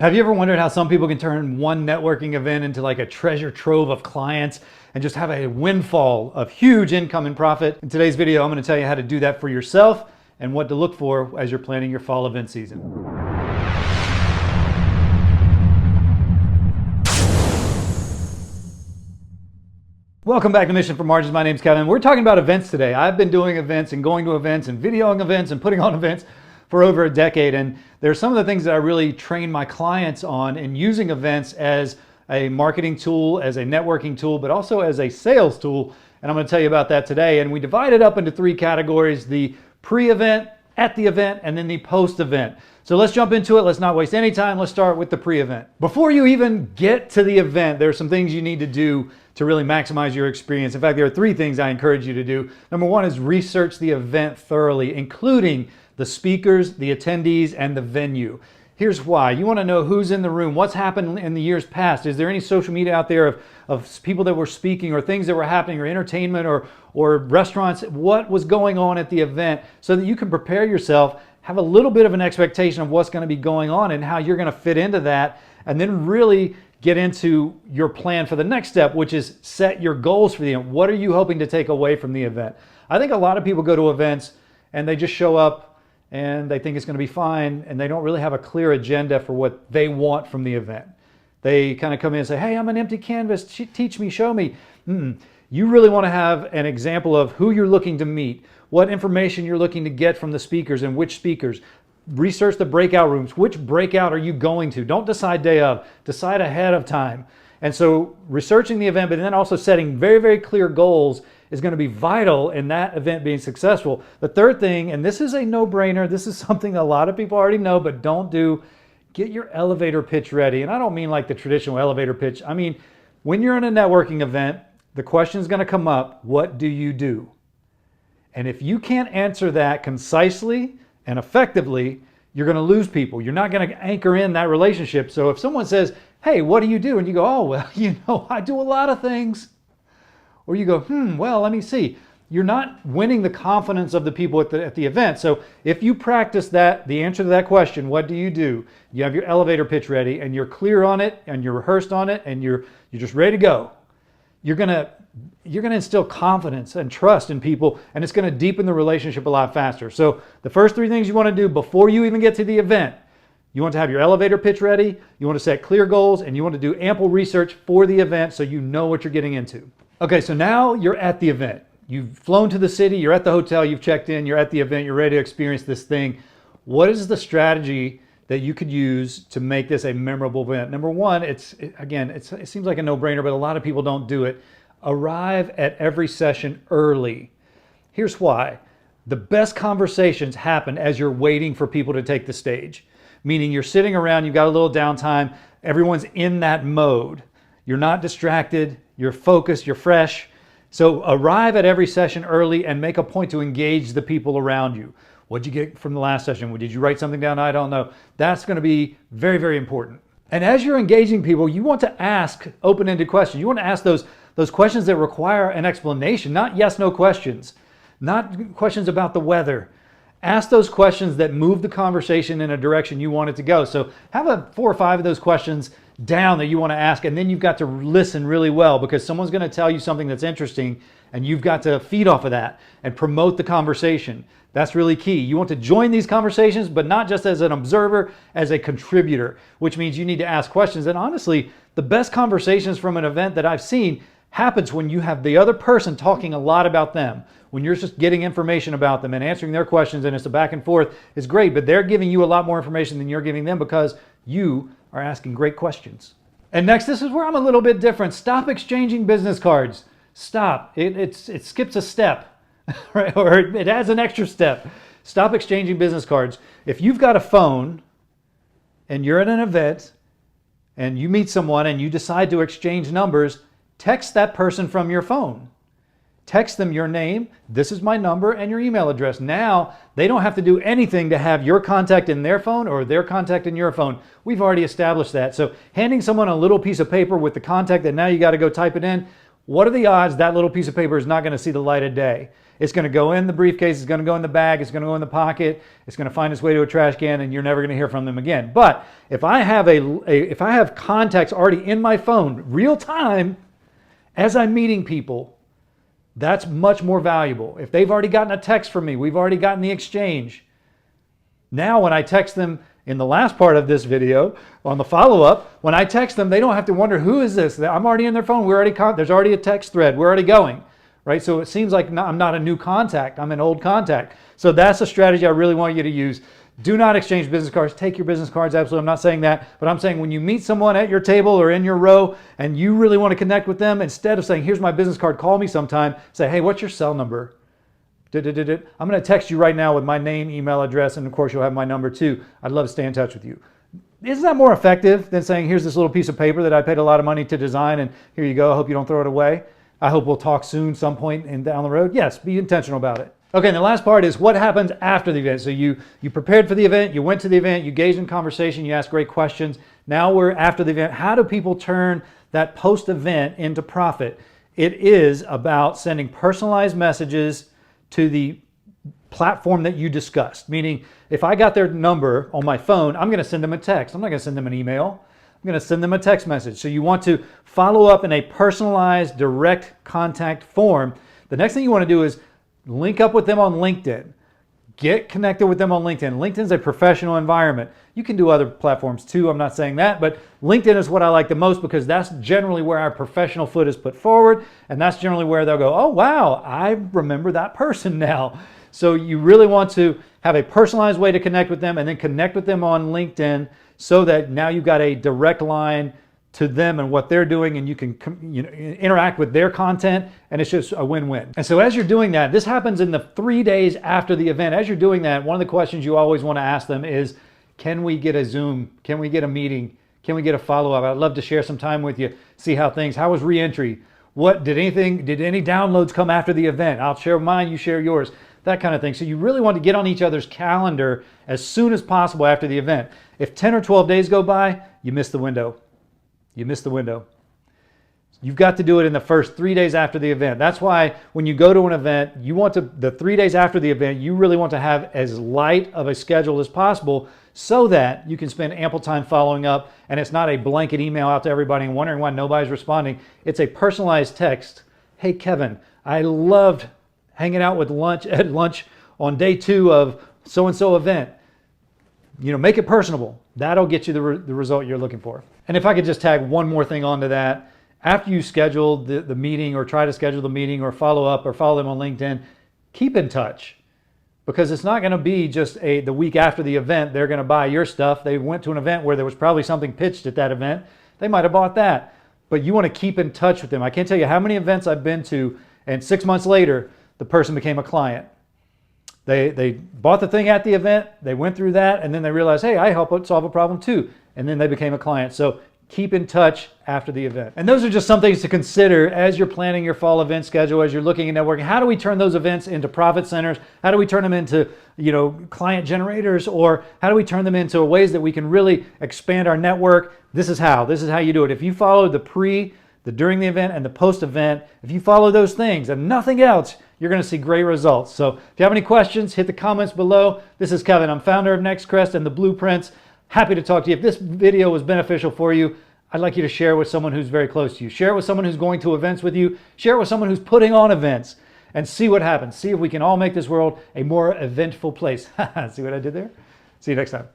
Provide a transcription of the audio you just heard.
Have you ever wondered how some people can turn one networking event into like a treasure trove of clients and just have a windfall of huge income and profit? In today's video, I'm going to tell you how to do that for yourself and what to look for as you're planning your fall event season. Welcome back to Mission for Margins. My name's Kevin. We're talking about events today. I've been doing events and going to events and videoing events and putting on events for over a decade. And there's some of the things that I really train my clients on in using events as a marketing tool, as a networking tool, but also as a sales tool. And I'm going to tell you about that today. And we divide it up into three categories: the pre-event, at the event, and then the post-event. So let's jump into it. Let's not waste any time. Let's start with the pre-event. Before you even get to the event, there are some things you need to do to really maximize your experience. In fact, there are three things I encourage you to do. Number one is research the event thoroughly, including the speakers, the attendees, and the venue. Here's why. You want to know who's in the room, what's happened in the years past. Is there any social media out there of people that were speaking or things that were happening or entertainment or restaurants? What was going on at the event so that you can prepare yourself, have a little bit of an expectation of what's going to be going on and how you're going to fit into that, and then really get into your plan for the next step, which is set your goals for the event. What are you hoping to take away from the event? I think a lot of people go to events and they just show up and they think it's going to be fine, and they don't really have a clear agenda for what they want from the event. They kind of come in and say, hey, I'm an empty canvas, teach me, show me. You really want to have an example of who you're looking to meet, what information you're looking to get from the speakers and which speakers. Research the breakout rooms. Which breakout are you going to? Don't decide day of, decide ahead of time. And so researching the event, but then also setting very, very clear goals is going to be vital in that event being successful. The third thing, and this is a no-brainer, this is something a lot of people already know but don't do, get your elevator pitch ready. And I don't mean like the traditional elevator pitch. I mean, when you're in a networking event, the question is going to come up, what do you do? And if you can't answer that concisely and effectively, you're going to lose people. You're not going to anchor in that relationship. So if someone says, hey, what do you do? And you go, oh, well, I do a lot of things. Or you go, well, let me see. You're not winning the confidence of the people at the event. So if you practice that, the answer to that question, what do? You have your elevator pitch ready and you're clear on it and you're rehearsed on it and you're just ready to go. You're gonna instill confidence and trust in people, and it's gonna deepen the relationship a lot faster. So the first three things you want to do before you even get to the event: you want to have your elevator pitch ready, you want to set clear goals, and you want to do ample research for the event so you know what you're getting into. Okay, so now you're at the event. You've flown to the city, you're at the hotel, you've checked in, you're at the event, you're ready to experience this thing. What is the strategy that you could use to make this a memorable event? Number one, it seems like a no-brainer, but a lot of people don't do it. Arrive at every session early. Here's why. The best conversations happen as you're waiting for people to take the stage. Meaning you're sitting around, you've got a little downtime, everyone's in that mode. You're not distracted, you're focused, you're fresh. So arrive at every session early and make a point to engage the people around you. What'd you get from the last session? Did you write something down? I don't know. That's going to be very, very important. And as you're engaging people, you want to ask open-ended questions. You want to ask those questions that require an explanation, not yes/no questions, not questions about the weather. Ask those questions that move the conversation in a direction you want it to go. So have 4 or 5 of those questions down that you want to ask, and then you've got to listen really well, because someone's going to tell you something that's interesting and you've got to feed off of that and promote the conversation. That's really key. You want to join these conversations, but not just as an observer, as a contributor, which means you need to ask questions. And honestly, the best conversations from an event that I've seen happens when you have the other person talking a lot about them. When you're just getting information about them and answering their questions, and it's a back and forth, is great, but they're giving you a lot more information than you're giving them because you are asking great questions. And next, this is where I'm a little bit different. Stop exchanging business cards. Stop. It skips a step, right? Or it adds an extra step. Stop exchanging business cards. If you've got a phone and you're at an event and you meet someone and you decide to exchange numbers, text that person from your phone. Text them your name, this is my number, and your email address. Now, they don't have to do anything to have your contact in their phone or their contact in your phone. We've already established that. So handing someone a little piece of paper with the contact that now you got to go type it in, what are the odds that little piece of paper is not going to see the light of day? It's going to go in the briefcase, it's going to go in the bag, it's going to go in the pocket, it's going to find its way to a trash can, and you're never going to hear from them again. But if I have if I have contacts already in my phone, real time, as I'm meeting people, that's much more valuable. If they've already gotten a text from me, we've already gotten the exchange. Now when I text them in the last part of this video, on the follow-up, when I text them, they don't have to wonder, who is this? I'm already in their phone. There's already a text thread. We're already going. Right? So it seems like I'm not a new contact. I'm an old contact. So that's a strategy I really want you to use. Do not exchange business cards. Take your business cards, absolutely. I'm not saying that, but I'm saying when you meet someone at your table or in your row and you really want to connect with them, instead of saying, here's my business card, call me sometime, say, hey, what's your cell number? I'm going to text you right now with my name, email address, and of course you'll have my number too. I'd love to stay in touch with you. Isn't that more effective than saying, here's this little piece of paper that I paid a lot of money to design and here you go, I hope you don't throw it away? I hope we'll talk soon, some point down the road. Yes, be intentional about it. Okay, and the last part is what happens after the event. So you prepared for the event, you went to the event, you engaged in conversation, you asked great questions. Now we're after the event. How do people turn that post-event into profit? It is about sending personalized messages to the platform that you discussed. Meaning, if I got their number on my phone, I'm going to send them a text. I'm not going to send them an email. I'm going to send them a text message. So you want to follow up in a personalized, direct contact form. The next thing you want to do is link up with them on LinkedIn. Get connected with them on LinkedIn. LinkedIn is a professional environment. You can do other platforms too, I'm not saying that, but LinkedIn is what I like the most because that's generally where our professional foot is put forward, and that's generally where they'll go, oh wow, I remember that person now. So you really want to have a personalized way to connect with them and then connect with them on LinkedIn so that now you've got a direct line to them and what they're doing, and you can interact with their content, and it's just a win-win. And so as you're doing that, this happens in the 3 days after the event. As you're doing that, one of the questions you always want to ask them is, can we get a Zoom? Can we get a meeting? Can we get a follow-up? I'd love to share some time with you, see how was re-entry? Did any downloads come after the event? I'll share mine, you share yours, that kind of thing. So you really want to get on each other's calendar as soon as possible after the event. If 10 or 12 days go by, you miss the window. You missed the window. You've got to do it in the first 3 days after the event. That's why when you go to an event, you want to, the 3 days after the event, you really want to have as light of a schedule as possible so that you can spend ample time following up, and it's not a blanket email out to everybody and wondering why nobody's responding. It's a personalized text. Hey, Kevin, I loved hanging out at lunch on day 2 of so-and-so event. Make it personable. That'll get you the result you're looking for. And if I could just tag one more thing onto that, after you schedule the meeting or try to schedule the meeting or follow up or follow them on LinkedIn, keep in touch, because it's not going to be just the week after the event they're going to buy your stuff. They went to an event where there was probably something pitched at that event. They might have bought that, but you want to keep in touch with them. I can't tell you how many events I've been to, and 6 months later, the person became a client. They bought the thing at the event, they went through that, and then they realized, hey, I help solve a problem too. And then they became a client. So keep in touch after the event. And those are just some things to consider as you're planning your fall event schedule, as you're looking at networking. How do we turn those events into profit centers? How do we turn them into client generators? Or how do we turn them into ways that we can really expand our network? This is how you do it. If you follow the during the event and the post event, if you follow those things and nothing else, you're going to see great results. So if you have any questions, hit the comments below. This is Kevin. I'm founder of NextCrest and the Blueprints. Happy to talk to you. If this video was beneficial for you, I'd like you to share it with someone who's very close to you. Share it with someone who's going to events with you. Share it with someone who's putting on events, and see what happens. See if we can all make this world a more eventful place. See what I did there? See you next time.